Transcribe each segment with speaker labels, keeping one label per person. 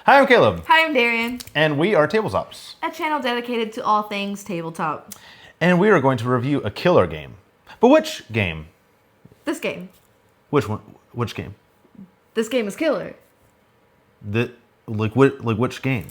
Speaker 1: Hi, I'm Caleb.
Speaker 2: Hi, I'm Darian,
Speaker 1: And we are Tabletops.
Speaker 2: a channel dedicated to all things tabletop.
Speaker 1: And we are going to review a killer game. But which game?
Speaker 2: This game.
Speaker 1: Which one? Which game?
Speaker 2: This game is killer.
Speaker 1: Which game?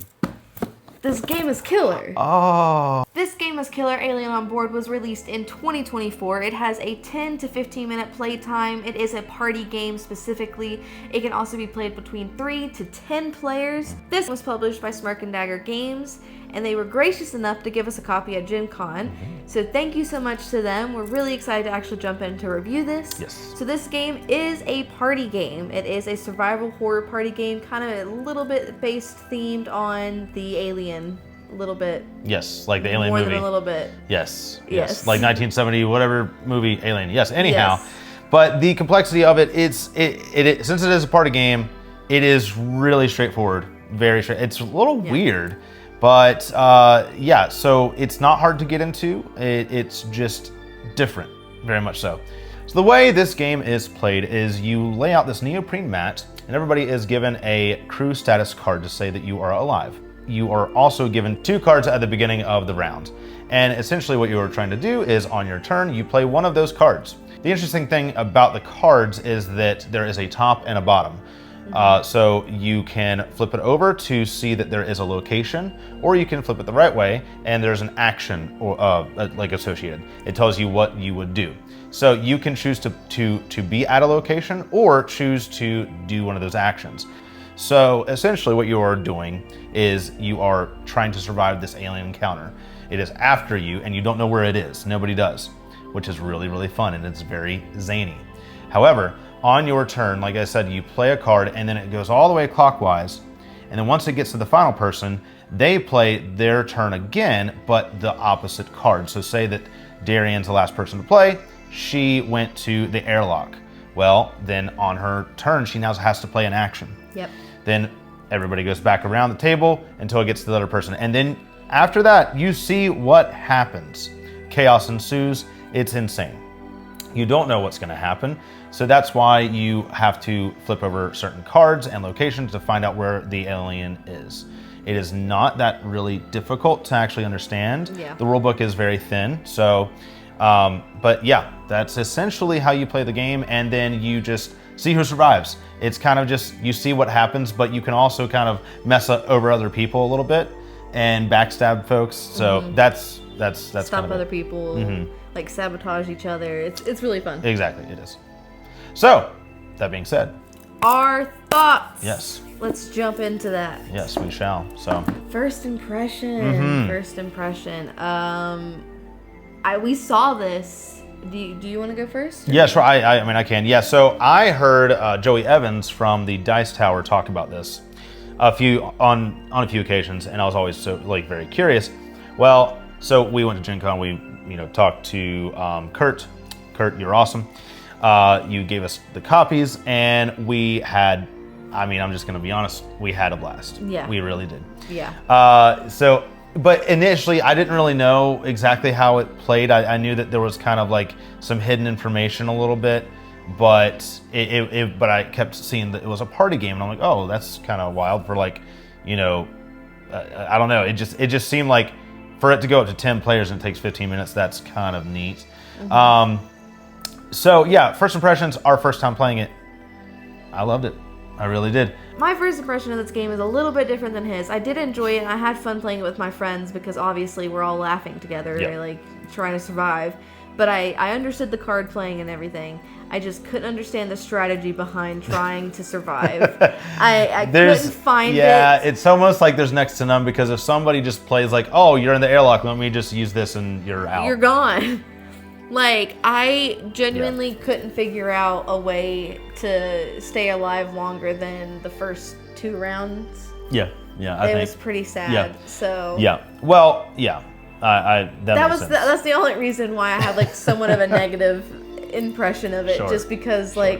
Speaker 2: This game is killer.
Speaker 1: Oh.
Speaker 2: This game is Killer Alien on Board was released in 2024. It has a 10 to 15 minute play time. It is a party game specifically. It can also be played between 3 to 10 players. This was published by Smirk and Dagger Games, and they were gracious enough to give us a copy at Gen Con. So thank you so much to them. We're really excited to actually jump in to review this.
Speaker 1: Yes.
Speaker 2: So this game is a party game. It is a survival horror party game, kind of a little bit based themed on the Alien. A little bit.
Speaker 1: Yes, like the Alien
Speaker 2: More
Speaker 1: movie.
Speaker 2: than a little bit.
Speaker 1: Yes.
Speaker 2: Yes.
Speaker 1: Like 1970, whatever movie, Alien. Yes, anyhow.
Speaker 2: Yes.
Speaker 1: But the complexity of it, since it is a party game, it is really straightforward. Very straight. It's a little weird, but yeah, so it's not hard to get into. It's just different, very much so. So the way this game is played is you lay out this neoprene mat, and everybody is given a crew status card to say that you are alive. You are also given 2 cards at the beginning of the round. And essentially what you are trying to do is on your turn, you play one of those cards. The interesting thing about the cards is that there is a top and a bottom. So you can flip it over to see that there is a location, or you can flip it the right way and there's an action or like associated. It tells you what you would do. So you can choose to be at a location or choose to do one of those actions. So essentially what you are doing is you are trying to survive this alien encounter. It is after you and you don't know where it is. Nobody does, which is really, really fun and it's very zany. However, on your turn, like I said, you play a card and then it goes all the way clockwise. And then once it gets to the final person, they play their turn again, but the opposite card. So say that Darian's the last person to play. She went to the airlock. Well, then on her turn, she now has to play an action.
Speaker 2: Yep.
Speaker 1: Then everybody goes back around the table until it gets to the other person. And then after that, you see what happens. Chaos ensues. It's insane. You don't know what's going to happen. So that's why you have to flip over certain cards and locations to find out where the alien is. It is not that really difficult to actually understand.
Speaker 2: Yeah.
Speaker 1: The rule book is very thin. So, but yeah, that's essentially how you play the game. And then you just see who survives. It's kind of just, you see what happens, but you can also kind of mess over other people a little bit and backstab folks. So that's
Speaker 2: Stop
Speaker 1: kind of
Speaker 2: other
Speaker 1: it.
Speaker 2: people, like sabotage each other. It's really fun.
Speaker 1: Exactly, it is. So, that being said.
Speaker 2: Our thoughts.
Speaker 1: Yes.
Speaker 2: Let's jump into that.
Speaker 1: Yes, we shall. So.
Speaker 2: First impression. First impression. We saw this. Do you want to go first?
Speaker 1: Yeah, sure. I mean, I can. Yeah. So I heard Joey Evans from the Dice Tower talk about this on a few occasions, and I was always so very curious. Well, so we went to Gen Con. We talked to Kurt. Kurt, you're awesome. You gave us the copies, and we had. I mean, I'm just going to be honest. We had a blast.
Speaker 2: Yeah.
Speaker 1: We really did.
Speaker 2: Yeah.
Speaker 1: But initially, I didn't really know exactly how it played. I knew that there was kind of like some hidden information a little bit, but but I kept seeing that it was a party game, and I'm like, oh, that's kind of wild for I don't know. It just seemed like for it to go up to 10 players and it takes 15 minutes, that's kind of neat. So yeah, first impressions, our first time playing it, I loved it. I really did.
Speaker 2: My first impression of this game is a little bit different than his. I did enjoy it, and I had fun playing it with my friends because obviously we're all laughing together,
Speaker 1: Yep.
Speaker 2: trying to survive. But I understood the card playing and everything. I just couldn't understand the strategy behind trying to survive. I couldn't find it.
Speaker 1: Yeah, it's almost like there's next to none because if somebody just plays like, oh, you're in the airlock, let me just use this and you're out.
Speaker 2: You're gone. I genuinely couldn't figure out a way to stay alive longer than the first 2 rounds.
Speaker 1: Yeah, I
Speaker 2: It
Speaker 1: think.
Speaker 2: was pretty sad.
Speaker 1: Yeah.
Speaker 2: So
Speaker 1: Yeah, well, yeah. That makes sense.
Speaker 2: that's the only reason why I had somewhat of a negative impression of it,
Speaker 1: Sure.
Speaker 2: just because I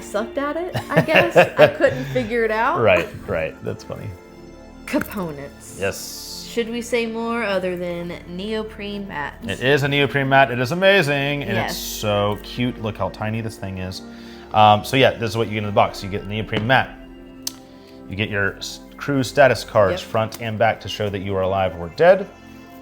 Speaker 2: sucked at it, I guess. I couldn't figure it out.
Speaker 1: Right, that's funny.
Speaker 2: Components.
Speaker 1: Yes.
Speaker 2: Should we say more other than neoprene mats?
Speaker 1: It is a neoprene mat. It is amazing, and
Speaker 2: Yes.
Speaker 1: it's so cute. Look how tiny this thing is. So yeah, this is what you get in the box. You get the neoprene mat. You get your crew status cards front and back to show that you are alive or dead.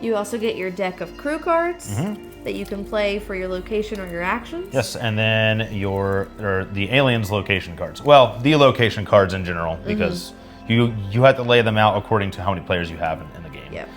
Speaker 2: You also get your deck of crew cards that you can play for your location or your actions.
Speaker 1: Yes, and then the aliens location cards. Well, the location cards in general, because you have to lay them out according to how many players you have in the game.
Speaker 2: Yep.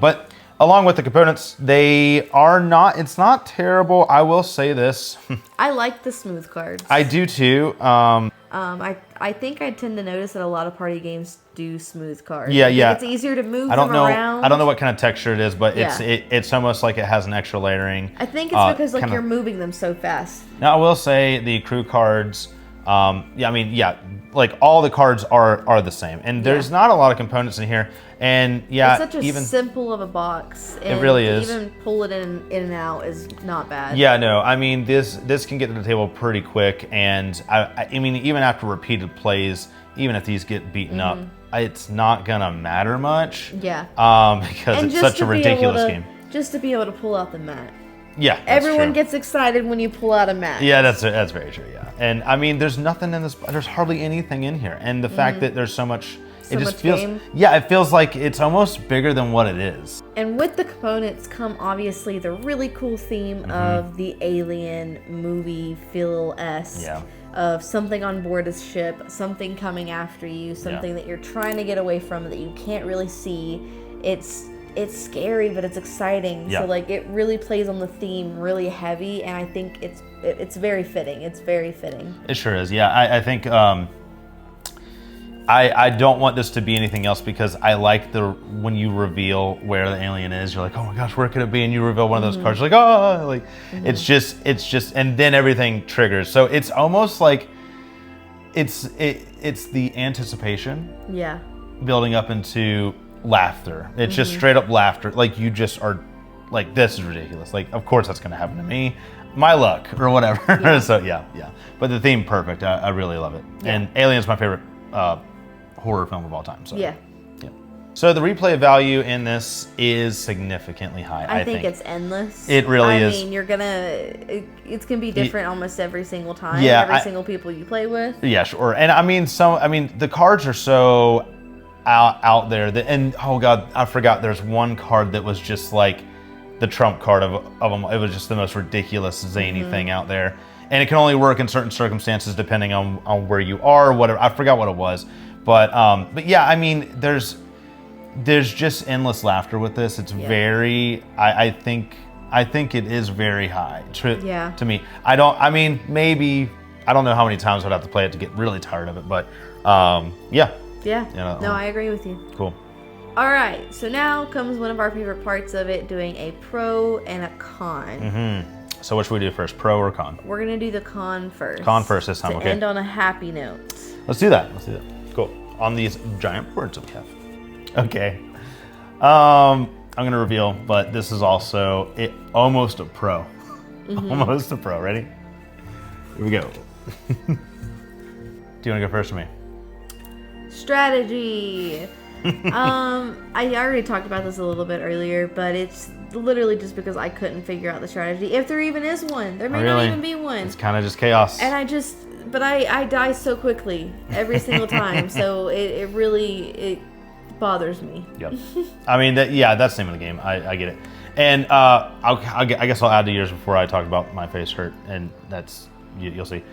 Speaker 1: But along with the components, it's not terrible. I will say this.
Speaker 2: I like the smooth cards.
Speaker 1: I do too.
Speaker 2: I think I tend to notice that a lot of party games do smooth cards.
Speaker 1: Yeah, yeah.
Speaker 2: It's easier to move
Speaker 1: I don't
Speaker 2: them
Speaker 1: know.
Speaker 2: around.
Speaker 1: I don't know what kind of texture it is, but
Speaker 2: Yeah.
Speaker 1: it's almost like it has an extra layering.
Speaker 2: I think it's because
Speaker 1: kinda-
Speaker 2: you're moving them so fast.
Speaker 1: Now I will say the crew cards. Like all the cards are the same, and there's not a lot of components in here. And
Speaker 2: It's such a
Speaker 1: even
Speaker 2: simple of a box. And
Speaker 1: really
Speaker 2: to
Speaker 1: is.
Speaker 2: even pull it in and out is not bad.
Speaker 1: yeah, no, I mean this can get to the table pretty quick, and I mean even after repeated plays, even if these get beaten up, it's not gonna matter much.
Speaker 2: Yeah.
Speaker 1: Because
Speaker 2: And
Speaker 1: it's
Speaker 2: just
Speaker 1: such a
Speaker 2: to be able
Speaker 1: ridiculous
Speaker 2: to-
Speaker 1: game.
Speaker 2: Just to be able to pull out the mat.
Speaker 1: Yeah, that's
Speaker 2: Everyone
Speaker 1: true.
Speaker 2: gets excited when you pull out a mat.
Speaker 1: Yeah, that's very true. Yeah, and I mean, there's nothing in this. There's hardly anything in here, and the fact that there's so much,
Speaker 2: So
Speaker 1: it just
Speaker 2: much
Speaker 1: feels.
Speaker 2: game.
Speaker 1: Yeah, it feels like it's almost bigger than what it is.
Speaker 2: And with the components come obviously the really cool theme of the alien movie feel-esque.
Speaker 1: Yeah.
Speaker 2: Of something on board a ship, something coming after you, something that you're trying to get away from that you can't really see. It's scary, but it's exciting.
Speaker 1: Yeah.
Speaker 2: So like it really plays on the theme really heavy, and I think it's very fitting. It's very fitting.
Speaker 1: It sure is. Yeah, I think I don't want this to be anything else because I like when you reveal where the alien is, you're like, oh my gosh, where could it be? And you reveal one of those cards, you're like, oh, like it's just, and then everything triggers. So it's almost like it's the anticipation
Speaker 2: Yeah.
Speaker 1: building up into laughter. It's just straight up laughter. Like you just are like, this is ridiculous. Like, of course that's going to happen to me. My luck or whatever. So yeah. But the theme, perfect. I really love it.
Speaker 2: Yeah.
Speaker 1: And Alien's my favorite horror film of all time. So
Speaker 2: Yeah.
Speaker 1: So the replay value in this is significantly high.
Speaker 2: I think it's endless.
Speaker 1: It really is.
Speaker 2: I mean, it's gonna be different almost every single time.
Speaker 1: Yeah,
Speaker 2: every single people you play with.
Speaker 1: Yeah, sure. And I mean, the cards are so out there that, and oh god, I forgot. There's one card that was just like the trump card of them. It was just the most ridiculous zany thing out there, and it can only work in certain circumstances depending on where you are, or whatever. I forgot what it was, but yeah, I mean, there's just endless laughter with this. It's very, I think it is very high to me. I don't know how many times I'd have to play it to get really tired of it, but yeah.
Speaker 2: Yeah.
Speaker 1: You know,
Speaker 2: No, I agree with you.
Speaker 1: Cool.
Speaker 2: All right. So now comes one of our favorite parts of it, doing a pro and a con.
Speaker 1: So what should we do first, pro or con?
Speaker 2: We're gonna do the con first.
Speaker 1: Con first this time,
Speaker 2: to
Speaker 1: okay.
Speaker 2: end on a happy note.
Speaker 1: Let's do that. Cool. On these giant boards that we have. Okay. I'm gonna reveal, but this is also almost a pro. Almost a pro. Ready? Here we go. Do you want to go first or me?
Speaker 2: Strategy. I already talked about this a little bit earlier, but it's literally just because I couldn't figure out the strategy. If there even is one. There may not even be one.
Speaker 1: It's kind of just chaos.
Speaker 2: And I die so quickly every single time, so it really bothers me.
Speaker 1: Yep. I mean, that's the name of the game. I get it. And I guess I'll add to yours before I talk about my face hurt, and that's you'll see.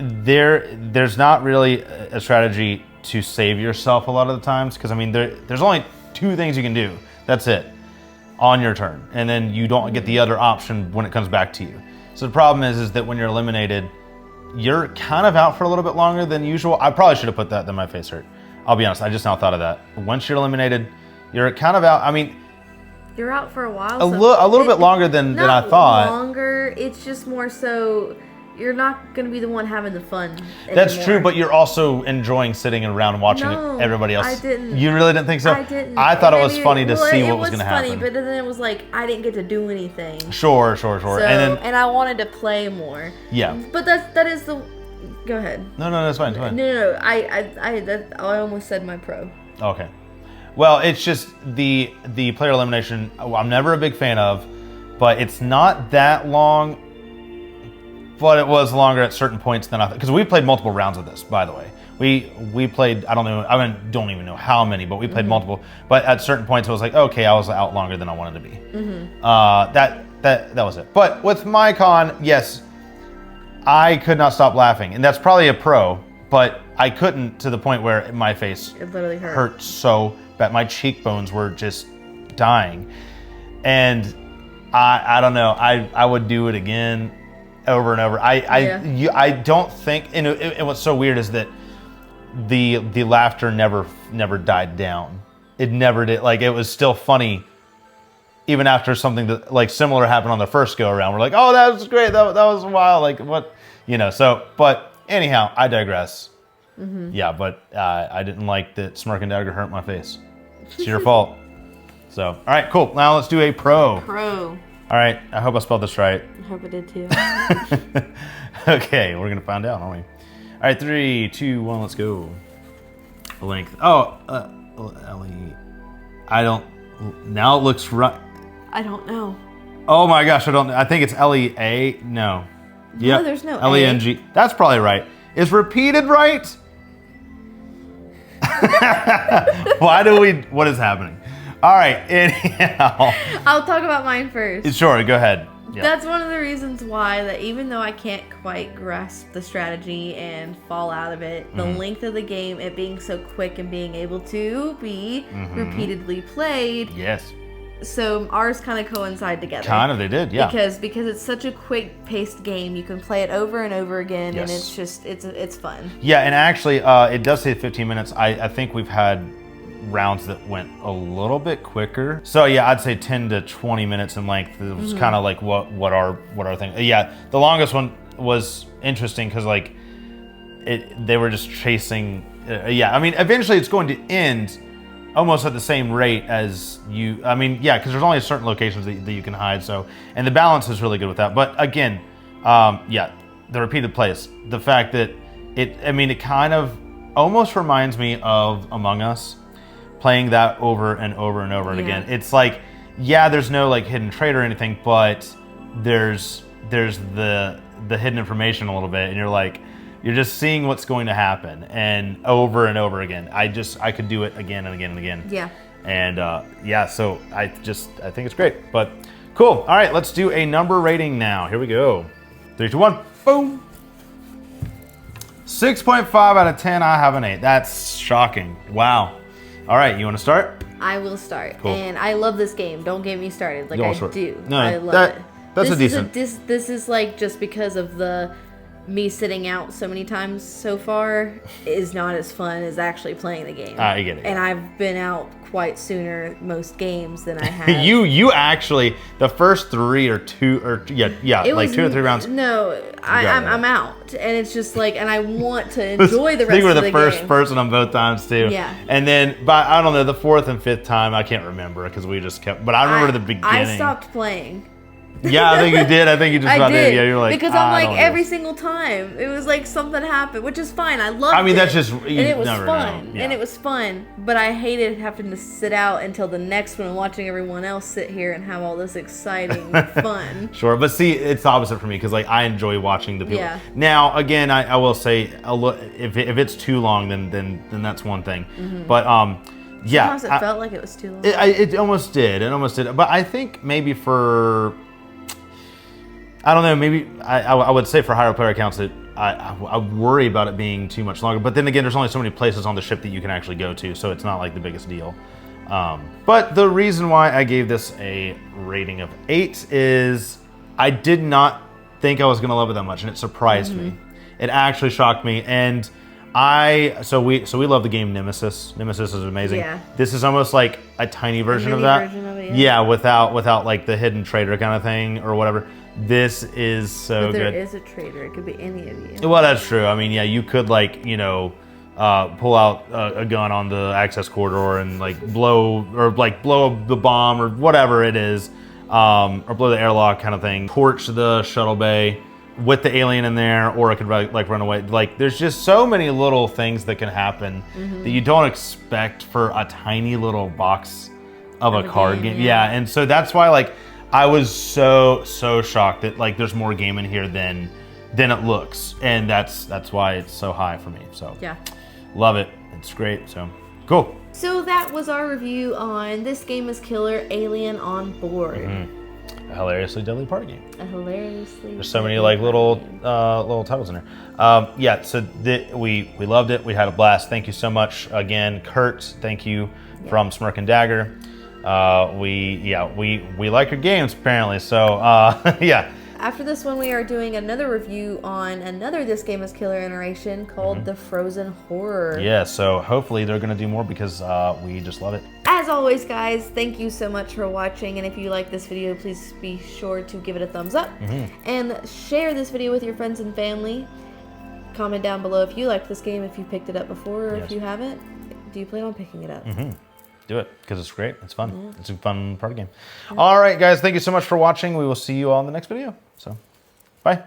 Speaker 1: There's not really a strategy to save yourself a lot of the times, because I mean there's only two things you can do. That's it on your turn, and then you don't get the other option when it comes back to you. So the problem is that when you're eliminated, you're kind of out for a little bit longer than usual. I probably should have put that, then my face hurt. I'll be honest, I just now thought of that. Once you're eliminated, you're kind of out. I mean,
Speaker 2: you're out for a while.
Speaker 1: a little bit longer than I thought.
Speaker 2: Not longer. It's just more so you're not going to be the one having the fun
Speaker 1: That's
Speaker 2: anymore.
Speaker 1: true, but you're also enjoying sitting around and watching everybody else.
Speaker 2: I didn't.
Speaker 1: You really didn't think so?
Speaker 2: I didn't.
Speaker 1: I thought it was
Speaker 2: Maybe-
Speaker 1: funny to see what was
Speaker 2: It
Speaker 1: going to
Speaker 2: was funny,
Speaker 1: happen.
Speaker 2: but then it was like I didn't get to do anything.
Speaker 1: Sure.
Speaker 2: So,
Speaker 1: And
Speaker 2: I wanted to play more.
Speaker 1: Yeah.
Speaker 2: But that is the. Go ahead.
Speaker 1: No, that's fine. It's fine.
Speaker 2: No. I almost said my pro.
Speaker 1: Okay. Well, it's just the player elimination. I'm never a big fan of, but it's not that long. but it was longer at certain points than I thought. Because we played multiple rounds of this, by the way. We played, I don't even know how many, but we played multiple. But at certain points, it was like, okay, I was out longer than I wanted to be. That was it. But with MyCon, yes, I could not stop laughing. And that's probably a pro, but I couldn't to the point where my face
Speaker 2: It literally
Speaker 1: hurt so bad. My cheekbones were just dying. And I don't know, I would do it again over and over. I don't think, and what's so weird is that the laughter never died down. It never did. Like, it was still funny even after something that like similar happened on the first go around. We're like, oh, that was great, that was wild, like what, so, but anyhow, I digress. Yeah, but I didn't like that Smirk and Dagger hurt my face. It's your fault. So, all right, cool. Now let's do a pro.
Speaker 2: Pro.
Speaker 1: All right, I hope I spelled this right.
Speaker 2: I hope I did too.
Speaker 1: Okay, we're gonna find out, aren't we? All right, 3, 2, 1, let's go. Length. Oh, Ellie. I don't. Now it looks right.
Speaker 2: I don't know.
Speaker 1: Oh my gosh, I don't. I think it's L-E-A. No.
Speaker 2: No, there's no
Speaker 1: L-E-N-G. That's probably right. Is repeated right? Why do we? What is happening? All right. Anyhow.
Speaker 2: I'll talk about mine first.
Speaker 1: Sure. Go ahead. Yeah.
Speaker 2: That's one of the reasons why that even though I can't quite grasp the strategy and fall out of it, the length of the game, it being so quick and being able to be repeatedly played.
Speaker 1: Yes.
Speaker 2: So ours kind of coincide together.
Speaker 1: Kind of, they did, yeah.
Speaker 2: Because it's such a quick-paced game, you can play it over and over again,
Speaker 1: Yes.
Speaker 2: and it's just it's fun.
Speaker 1: Yeah, and actually, it does say 15 minutes. I think we've had rounds that went a little bit quicker. So yeah, I'd say 10 to 20 minutes in length. It was kind of like what our thing. Yeah, the longest one was interesting because like they were just chasing. Yeah, I mean, eventually it's going to end almost at the same rate as you. I mean, yeah, because there's only certain locations that you can hide. So, and the balance is really good with that. But again, yeah, the repeated plays, the fact that it kind of almost reminds me of Among Us, playing that over and over and over again. It's like, yeah, there's no like hidden trait or anything, but there's the hidden information a little bit, and you're just seeing what's going to happen, and over again. I could do it again and again and again.
Speaker 2: Yeah. And
Speaker 1: yeah, so I think it's great. But cool. All right, let's do a number rating now. Here we go. 3, 2, 1. Boom. 6.5 out of 10. I have an 8. That's shocking. Wow. All right, you want to start?
Speaker 2: I will start.
Speaker 1: Cool.
Speaker 2: And I love this game. Don't get me started. Like, I do.
Speaker 1: No,
Speaker 2: I love it.
Speaker 1: That's a decent.
Speaker 2: This is like just because of me sitting out so many times so far is not as fun as actually playing the game.
Speaker 1: I get it.
Speaker 2: And I've been out quite sooner most games than I have.
Speaker 1: you actually, the first 3 or 2 or like 2 or 3 rounds.
Speaker 2: No, I'm out, and it's just like, and I want to enjoy the rest of the game.
Speaker 1: I think we're the first person on both times too.
Speaker 2: Yeah.
Speaker 1: And then, but I don't know, the 4th and 5th time I can't remember because we just kept. But I remember the beginning.
Speaker 2: I stopped playing.
Speaker 1: Yeah, I think you did. I think you just about did. Yeah, you're like,
Speaker 2: because I'm like every single time it was like something happened, which is fine. I loved it.
Speaker 1: I mean, that's just
Speaker 2: and it was
Speaker 1: fun.
Speaker 2: Yeah. And it was fun, but I hated having to sit out until the next one and watching everyone else sit here and have all this exciting fun.
Speaker 1: Sure, but see, it's the opposite for me because like I enjoy watching the people.
Speaker 2: Yeah.
Speaker 1: Now, again, I will say, if it's too long, then that's one thing. But yeah,
Speaker 2: sometimes it felt like it was too long.
Speaker 1: It almost did. It almost did. But I think maybe for. I don't know, maybe I would say for higher player counts that I worry about it being too much longer. But then again, there's only so many places on the ship that you can actually go to, so it's not like the biggest deal. But the reason why I gave this a rating of 8 is I did not think I was going to love it that much, and it surprised me. It actually shocked me, and so we love the game Nemesis. Nemesis is amazing.
Speaker 2: Yeah.
Speaker 1: This is almost like a tiny version of that. Yeah, without like the hidden traitor kind of thing or whatever. This is so good.
Speaker 2: But there is a traitor. It could be any of you.
Speaker 1: Well, that's true. I mean, yeah, you could like, pull out a gun on the access corridor and like blow the bomb or whatever it is, or blow the airlock kind of thing. Torch the shuttle bay with the alien in there, or it could like run away. Like, there's just so many little things that can happen that you don't expect for a tiny little box of a card game. Yeah, and so that's why like I was so shocked that like there's more game in here than than it looks, and that's why it's so high for me. So
Speaker 2: Yeah.
Speaker 1: love it. It's great. So cool.
Speaker 2: So that was our review on This Game is Killer Alien on Board.
Speaker 1: A hilariously deadly party game.
Speaker 2: A hilariously.
Speaker 1: There's so many like little titles in there. Yeah, so we loved it. We had a blast. Thank you so much again, Kurt. Thank you from Smirk and Dagger. We like your games apparently. So yeah.
Speaker 2: After this one, we are doing another review on another This Game is Killer iteration called The Frozen Horror.
Speaker 1: Yeah, so hopefully they're gonna do more because we just love it.
Speaker 2: As always, guys, thank you so much for watching, and if you like this video, please be sure to give it a thumbs up and share this video with your friends and family. Comment down below if you liked this game, if you picked it up before, or if you haven't. Do you plan on picking it up?
Speaker 1: Do it because it's great. It's fun. It's a fun party game. All right, guys, thank you so much for watching. We will see you all in the next video. So, bye.